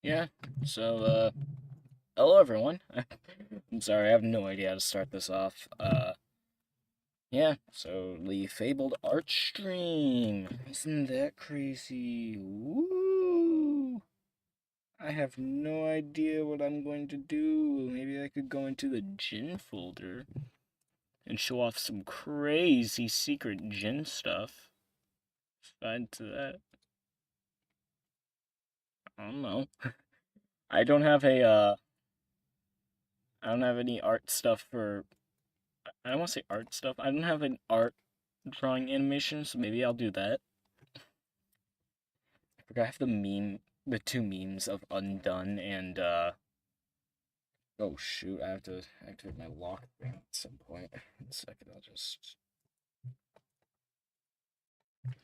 Yeah, so, hello everyone. I'm sorry, I have no idea how to start this off. Yeah, so the fabled art stream. Isn't that crazy? Woo! I have no idea what I'm going to do. Maybe I could go into the Jin folder and show off some crazy secret Jin stuff. Find to that. I don't know. I don't have I don't have any art stuff for I don't want to say art stuff. I don't have an art drawing animation, so maybe I'll do that. I forgot I have the two memes of Undone and oh shoot, I have to activate my lock thing at some point. In a second, I'll just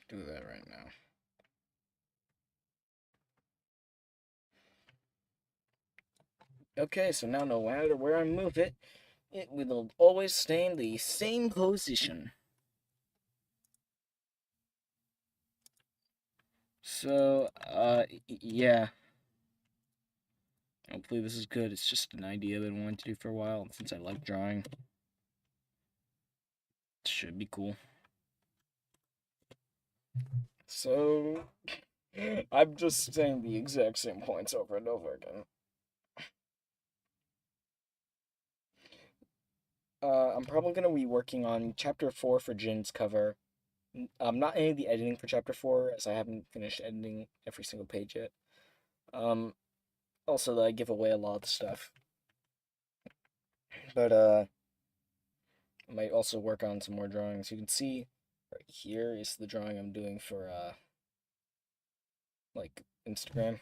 do that right now. Okay, so now no matter where I move it, it will always stay in the same position. So, yeah. Hopefully this is good. It's just an idea that I wanted to do for a while, and since I like drawing, it should be cool. So, I'm just saying the exact same points over and over again. I'm probably gonna be working on chapter 4 for Jin's cover. Not any of the editing for chapter 4, as I haven't finished editing every single page yet. Um, Also, I give away a lot of stuff. But, I might also work on some more drawings. You can see right here is the drawing I'm doing for, like, Instagram.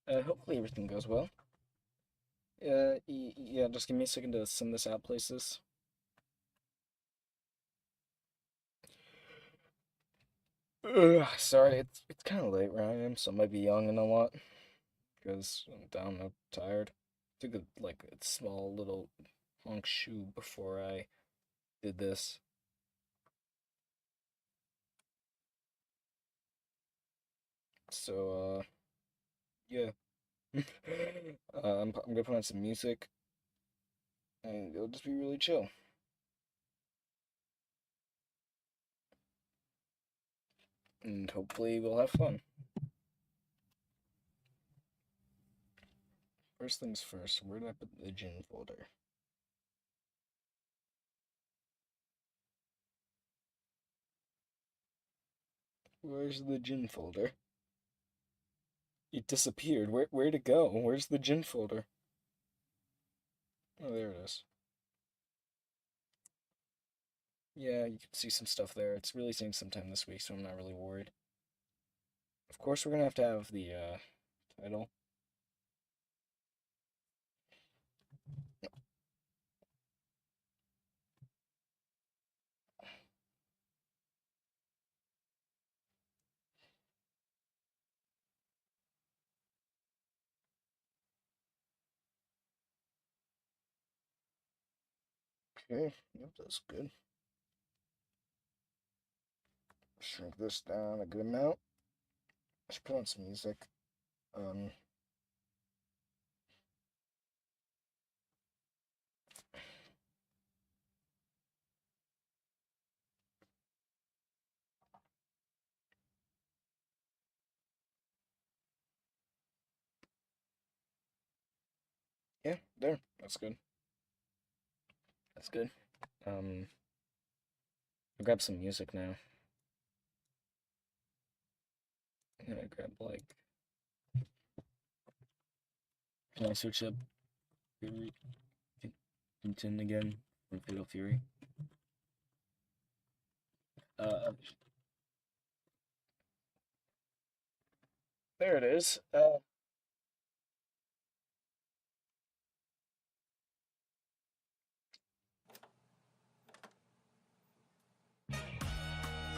Hopefully everything goes well. Yeah, just give me a second to send this out places. Sorry, it's kind of late where I am, so I might be yawning a lot because I'm down, I'm tired. Took a small little monk shoe before I did this. So yeah, I'm gonna put on some music and it'll just be really chill. And hopefully we'll have fun. First things first, where did I put the gin folder? Where's the gin folder? It disappeared. Where'd it go? Where's the gin folder? Oh, there it is. Yeah, you can see some stuff there. It's releasing sometime this week, so I'm not really worried. Of course, we're gonna have to have the title. Okay, yep, that's good. Shrink this down a good amount. Let's put on some music. Um, yeah, there. That's good. That's good. I'll grab some music now. I'm gonna grab like. Can I search up Fury Contin again from Fatal Fury? Uh, there it is.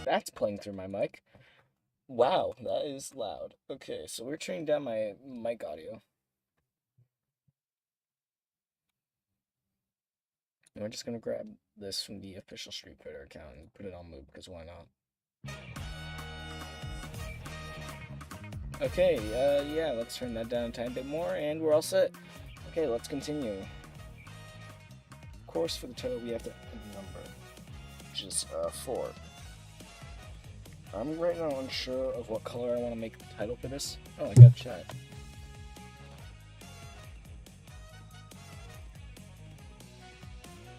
That's playing through my mic. Wow, that is loud. Okay, so we're turning down my mic audio. And we're just gonna grab this from the official Street Fighter account and put it on move, because why not? Okay, yeah, let's turn that down a tiny bit more, and we're all set. Okay, let's continue. Of course, for the title, we have to add a number, which is 4. I'm right now unsure of what color I want to make the title for this. Oh, I got chat.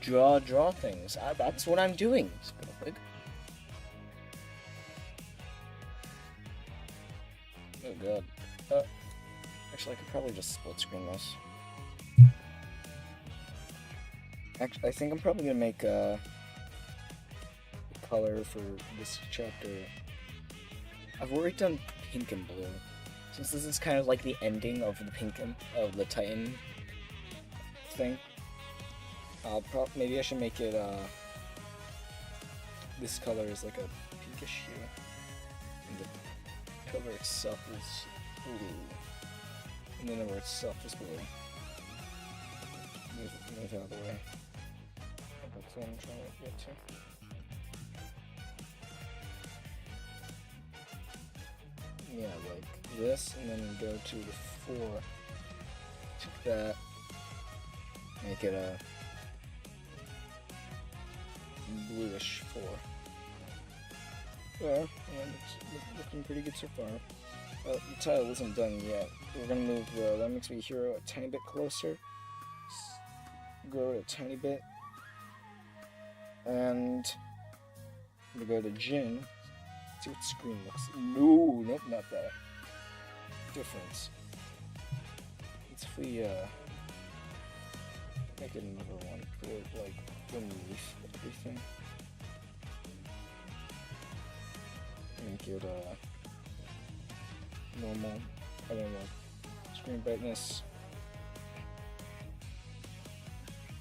Draw things. That's what I'm doing. Spillpig. Oh god. Actually, I could probably just split screen this. Actually, I think I'm probably gonna make the color for this chapter. I've already done pink and blue, since this is kind of like the ending of the Titan thing. Maybe I should make it this color is like a pinkish hue, and the cover itself is blue, and the number itself is blue. Move out of the way. That's what I'm trying to get to. Yeah, like this, and then go to the 4. Take that, make it a bluish 4. There, and it's looking pretty good so far. The title isn't done yet. We're gonna move That Makes Me a Hero a tiny bit closer. Grow it a tiny bit. And we go to Jin. See what screen looks. No, nope, not that. Difference. Let's if we make it another one. Put it like underneath everything. Make it normal. I don't know. Screen brightness.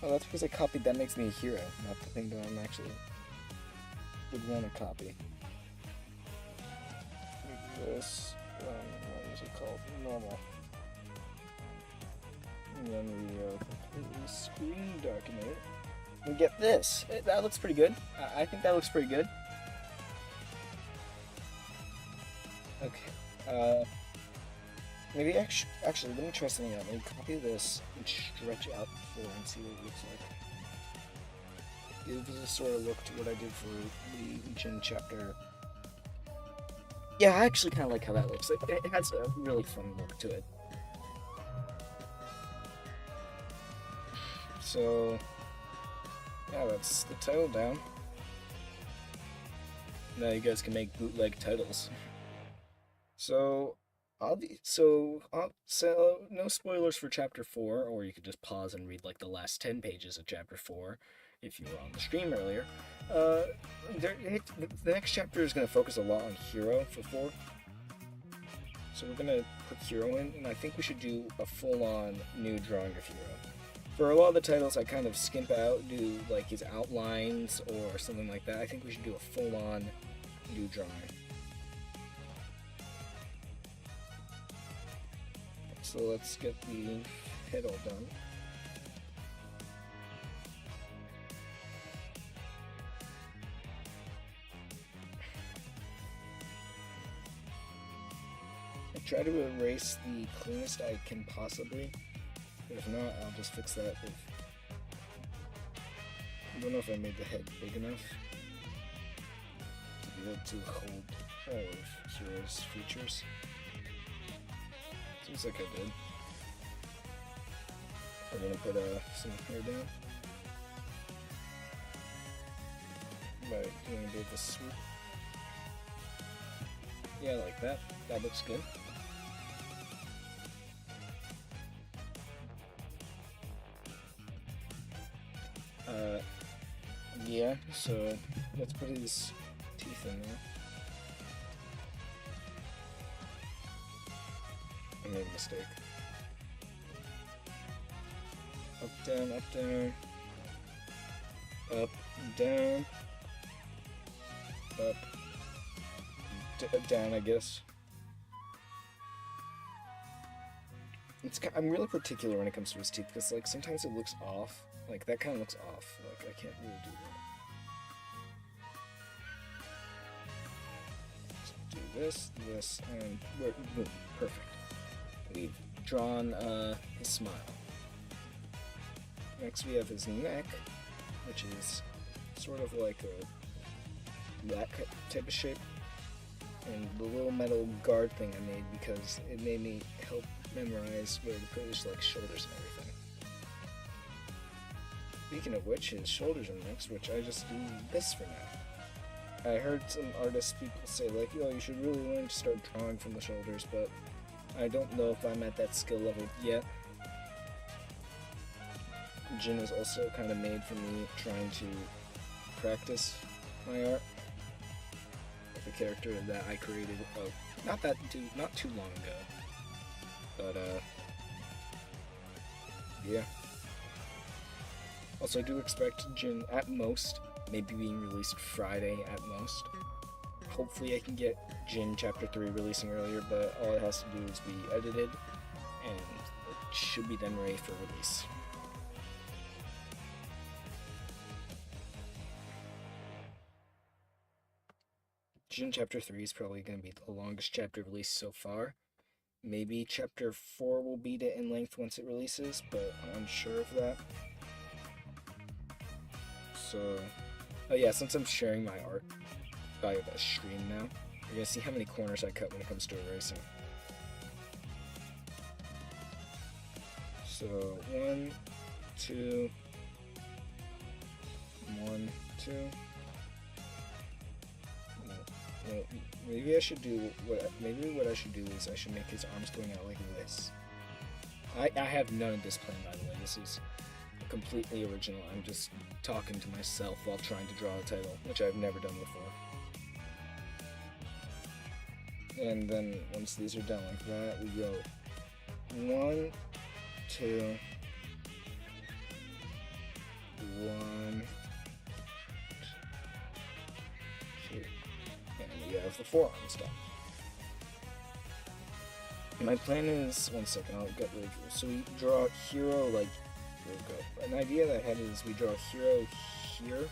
Oh, that's because I copied That Makes Me a Hero, not the thing that I'm actually would want to copy. This, what is it called? Normal. And then we completely screen darken it. And get this. That looks pretty good. I think that looks pretty good. Okay. Maybe actually, let me try something out. Let me copy this and stretch out the 4 and see what it looks like. It was a sort of look to what I did for the Jin chapter. Yeah, I actually kind of like how that looks. It has a really fun look to it. So, yeah, that's the title down. Now you guys can make bootleg titles. So no spoilers for chapter 4, or you could just pause and read like the last 10 pages of chapter 4 if you were on the stream earlier. The next chapter is going to focus a lot on Hero for 4. So we're going to put Hero in, and I think we should do a full-on new drawing of Hero. For a lot of the titles, I kind of skimp out, do like his outlines or something like that. I think we should do a full-on new drawing. So let's get the head all done. I try to erase the cleanest I can possibly, but if not, I'll just fix that with... I don't know if I made the head big enough to be able to hold all of Hero's features. Seems like I did. We're gonna put some hair down. Right, you're gonna do the swoop. Yeah, like that. That looks good. Yeah, so let's put his teeth in there. I made a mistake. Up, down, up, down. Up, down. Up, down, I guess. I'm really particular when it comes to his teeth, because, like, sometimes it looks off. Like, that kind of looks off. Like, I can't really do that. So do this, and boom, perfect. We've drawn his smile. Next we have his neck, which is sort of like that type of shape. And the little metal guard thing I made because it made me help memorize where to put his like shoulders and everything. Speaking of which, his shoulders are next, which I just do this for now. I heard some artists people say like, yo, you should really learn to start drawing from the shoulders, but I don't know if I'm at that skill level yet. Jin was also kind of made for me trying to practice my art. The character that I created not too long ago, but yeah. Also, I do expect Jin at most maybe being released Friday at most. Hopefully I can get Jin Chapter 3 releasing earlier, but all it has to do is be edited and it should be then ready for release. Jin Chapter 3 is probably going to be the longest chapter released so far. Maybe Chapter 4 will beat it in length once it releases, but I'm unsure of that. So, oh yeah, since I'm sharing my art via a stream now, you're going to see how many corners I cut when it comes to erasing. So, 1, 2, 1, 2. Maybe I should do what I should do is I should make his arms going out like this. I have none of this plan, by the way. This is completely original. I'm just talking to myself while trying to draw a title, which I've never done before. And then once these are done like that, we go 1, 2, 1, 2, and we have the forearms done. My plan is, one second, I'll get rid of you. So we draw hero like, here we go. An idea that I had is we draw hero here,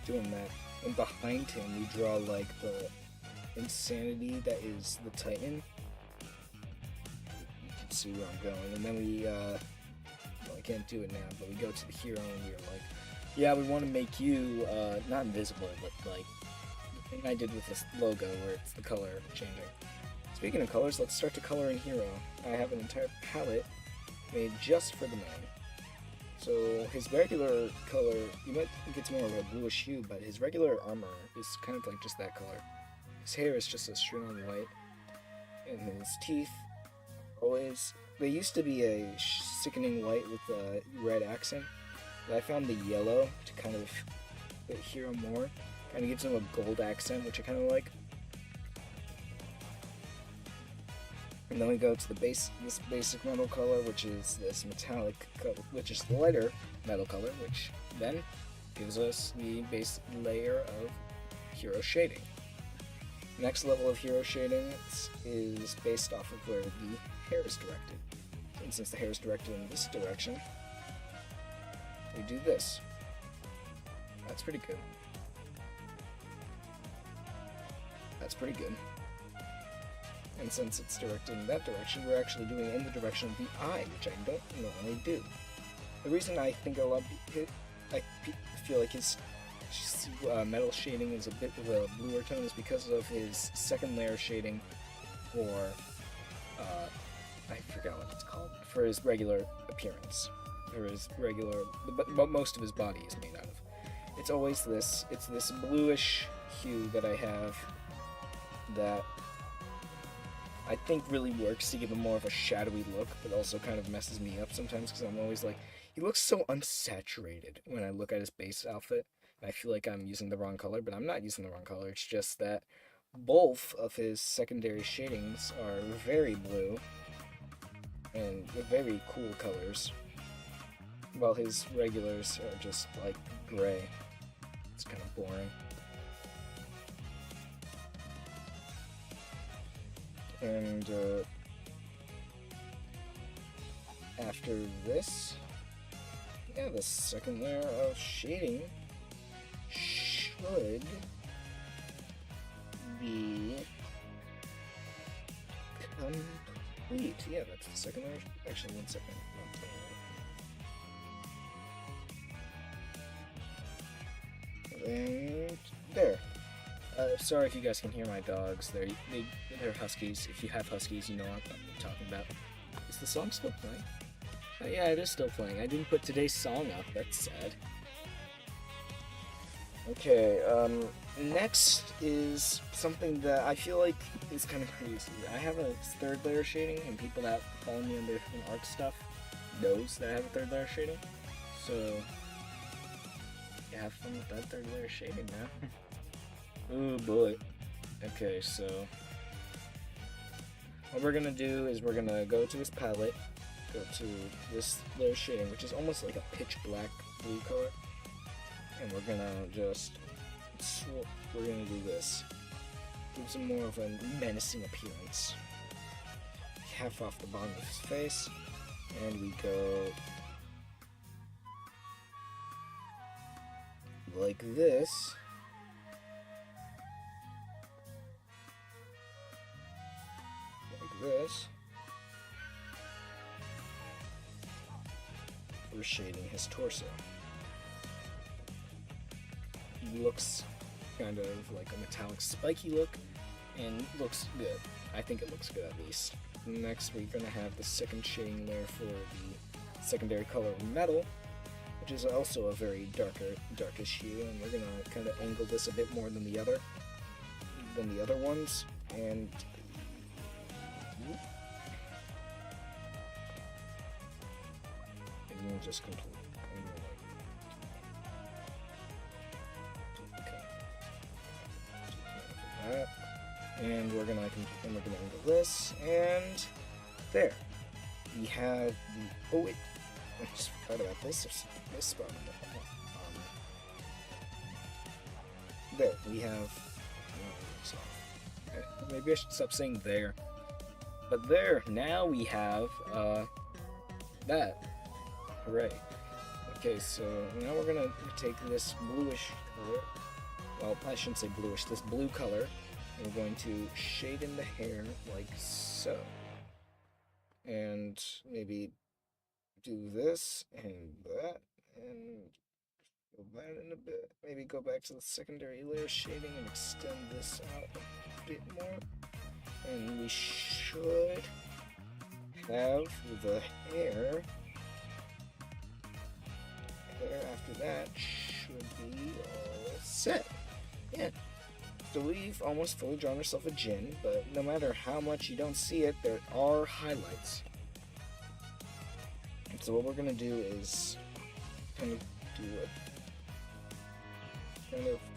doing that, and behind him we draw like the insanity that is the Titan. You can see where I'm going, and then we, well, I can't do it now, but we go to the hero and we're like, yeah, we want to make you, not invisible, but like, the thing I did with this logo where it's the color changing. Speaking of colors, let's start to color in Hero. I have an entire palette made just for the man. So his regular color, you might think it's more of a bluish hue, but his regular armor is kind of like just that color. His hair is just a straight on white, and his teeth always, they used to be a sickening white with a red accent, but I found the yellow to kind of fit Hero more. Kind of gives him a gold accent, which I kind of like. And then we go to this basic metal color, which is this metallic color, which is the lighter metal color, which then gives us the base layer of hero shading. Next level of hero shading is based off of where the hair is directed. And since the hair is directed in this direction, we do this. That's pretty good. That's pretty good. And since it's directed in that direction, we're actually doing it in the direction of the eye, which I don't normally do. The reason I think I feel like his metal shading is a bit of a bluer tone is because of his second layer shading for, I forgot what it's called, for his regular appearance, or his regular, but most of his body is made out of. It's always this, it's this bluish hue that I have that I think really works to give him more of a shadowy look, but also kind of messes me up sometimes because I'm always like, he looks so unsaturated when I look at his base outfit. And I feel like I'm using the wrong color, but I'm not using the wrong color. It's just that both of his secondary shadings are very blue and very cool colors, while his regulars are just like gray. It's kind of boring. And after this, yeah, the second layer of shading should be complete. Yeah, that's the second layer. Actually, 1 second. And there. Sorry if you guys can hear my dogs. They're huskies. If you have huskies, you know what I'm talking about. Is the song still playing? Yeah, it is still playing. I didn't put today's song up. That's sad. Okay, next is something that I feel like is kind of crazy. I have a third layer shading, and people that follow me on different art stuff knows that I have a third layer shading. So, yeah, have fun with that third layer shading now. Oh boy. Okay, so what we're gonna do is we're gonna go to this palette, go to this layer shading, which is almost like a pitch black blue color, and we're gonna just we're gonna do this. Gives him more of a menacing appearance. Half off the bottom of his face, and we go like this. This, we're shading his torso. He looks kind of like a metallic spiky look, and looks good. I think it looks good at least. Next, we're gonna have the second shading layer for the secondary color metal, which is also a very darkish hue, and we're gonna kind of angle this a bit more than the other ones, and and just complete. Okay. And we're gonna angle this, and there. We have the wait, I just forgot about this. There's this spot on the there. We have. Maybe I should stop saying there. But there, now we have that. Hooray. Okay, so now we're gonna take this bluish color. Well, I shouldn't say bluish, this blue color. And we're going to shade in the hair like so. And maybe do this and that, and go that in a bit. Maybe go back to the secondary layer shading and extend this out a bit more. And we should have the hair after that should be all set. Yeah. So we've almost fully drawn ourselves a Jin, but no matter how much you don't see it, there are highlights. So what we're gonna do is kind of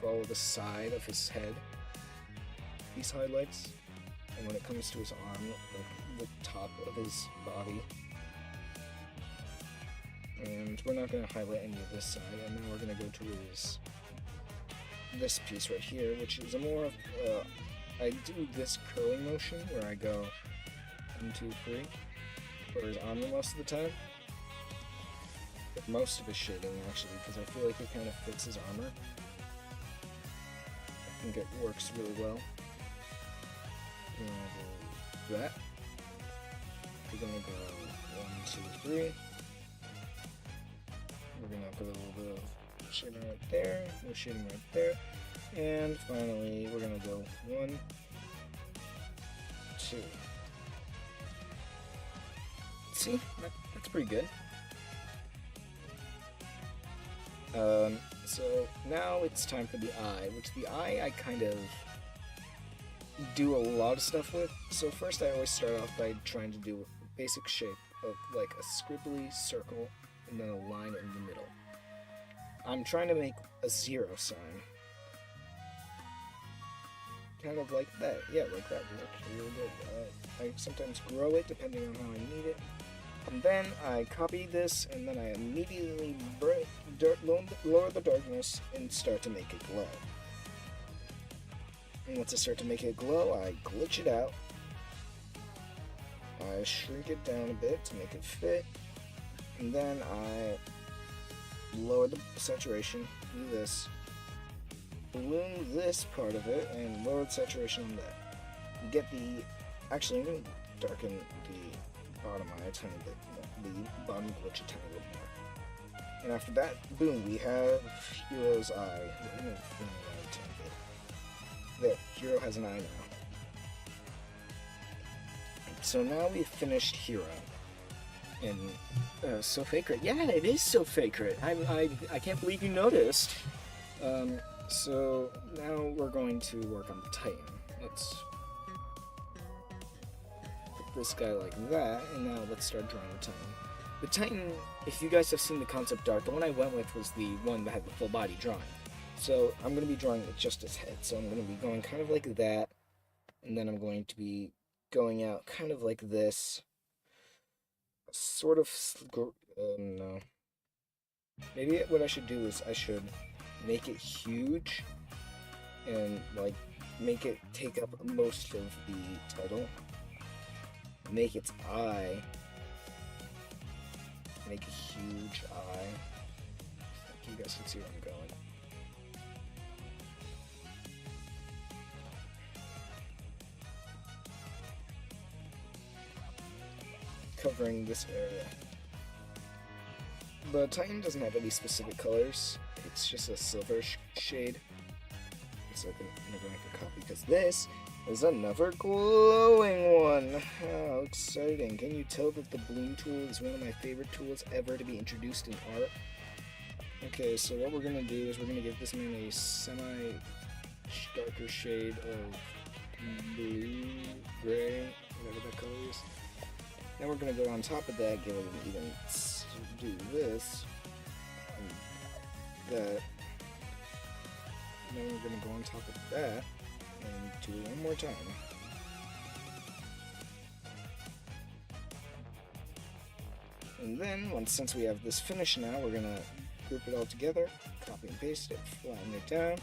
follow the side of his head, these highlights, and when it comes to his arm, like the top of his body. And we're not going to highlight any of this side, and then we're going to go to this piece right here, which is a more of, I do this curling motion where I go 1, 2, 3 for his armor most of the time. But most of his shading actually, because I feel like it kind of fits his armor. I think it works really well. We're gonna do that. We're gonna go 1, 2, 3. We're gonna put a little bit of shading right there, no shading right there, and finally we're gonna go 1, 2. See, that's pretty good. So now it's time for the eye, which the eye I kind of do a lot of stuff with. So first I always start off by trying to do a basic shape of like a scribbly circle and then a line in the middle. I'm trying to make a 0 sign. Kind of like that. Yeah, like that works really good. I sometimes grow it depending on how I need it. And then I copy this, and then I immediately lower the darkness and start to make it glow. And once I start to make it glow, I glitch it out, I shrink it down a bit to make it fit, and then I lower the saturation, do this, balloon this part of it, and lower the saturation on that. Get the, actually I'm going to darken the bottom eye a tiny bit, the bottom glitch a tiny bit more. And after that, boom, we have Hero's eye. I'm going to bring it out a tiny bit. There, Hero has an eye now. So now we've finished Hero. And Sophiecrit. Yeah, it is Sophiecrit. I can't believe you noticed. So now we're going to work on the Titan. Let's put this guy like that, and now let's start drawing the Titan. The Titan, if you guys have seen the concept art, the one I went with was the one that had the full body drawing. So I'm going to be drawing with just his head. So I'm going to be going kind of like that, and then I'm going to be going out kind of like this. Sort of, no. Maybe what I should do is I should make it huge and like make it take up most of the title. Make its eye. Make a huge eye. I think you guys can see where I'm going. Covering this area. The Titan doesn't have any specific colors. It's just a silver shade. So I'm gonna make a copy because this is another glowing one. How exciting! Can you tell that the bloom tool is one of my favorite tools ever to be introduced in art? Okay, so what we're gonna do is we're gonna give this man a semi darker shade of blue, gray, whatever that color is. Then we're going to go on top of that, give it an even, do this, and that. And then we're going to go on top of that, and do it one more time. And then, since we have this finished now, we're going to group it all together, copy and paste it, flatten it down,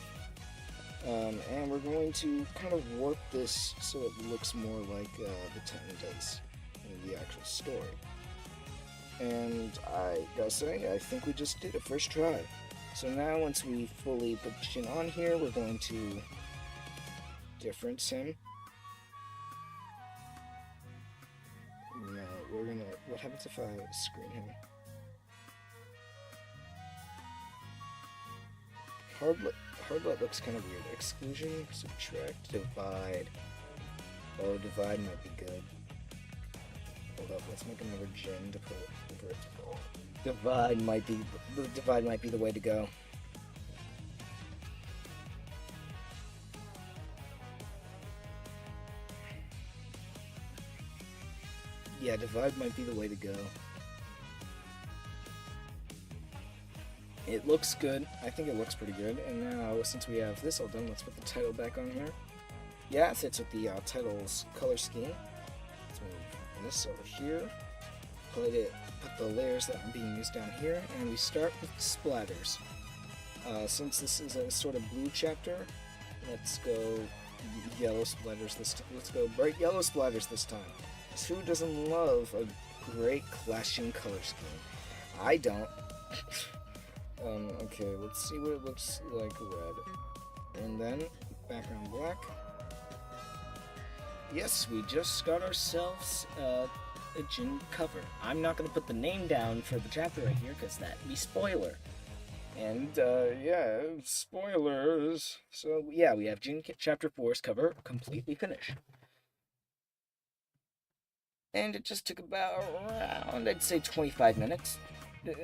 and we're going to kind of warp this so it looks more like the Titan does in the actual story. And I gotta say, I think we just did it first try. So now once we fully put Jin on here, we're going to difference him. No, we're gonna, what happens if I screen him? Hardlight looks kind of weird. Exclusion, subtract, divide. Oh, divide might be good. Hold up, let's make another Jin to put over it. Divide might be the way to go. Yeah, divide might be the way to go. It looks good. I think it looks pretty good. And now, since we have this all done, let's put the title back on here. Yeah, it fits with the title's color scheme. Let's move this over here. Put the layers that are being used down here, and we start with splatters. Since this is a sort of blue chapter, let's go yellow splatters this time. Let's go bright yellow splatters this time. Who doesn't love a great clashing color scheme? I don't. Okay, let's see what it looks like red. And then, background black. Yes, we just got ourselves a Jin cover. I'm not going to put the name down for the chapter right here, because that'd be spoiler. And, yeah, spoilers. So, yeah, we have Jin Chapter 4's cover completely finished. And it just took about around, I'd say, 25 minutes.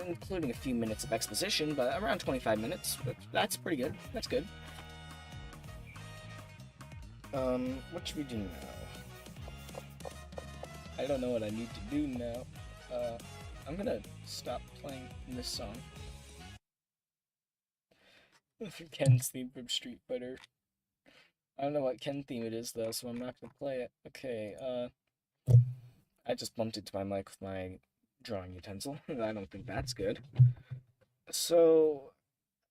Including a few minutes of exposition, but around 25 minutes. That's pretty good. That's good. What should we do now? I don't know what I need to do now. I'm gonna stop playing this song. Ken's theme from Street Fighter. I don't know what Ken theme it is, though, so I'm not gonna play it. Okay, I just bumped into my mic with my drawing utensil. I don't think that's good. So,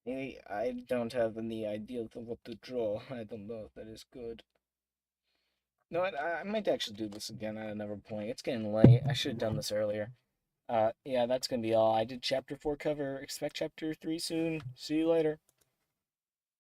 I don't have any idea of what to draw. I don't know if that is good. No, I might actually do this again at another point. It's getting late. I should have done this earlier. Yeah, that's gonna be all. I did chapter 4 cover. Expect chapter 3 soon. See you later.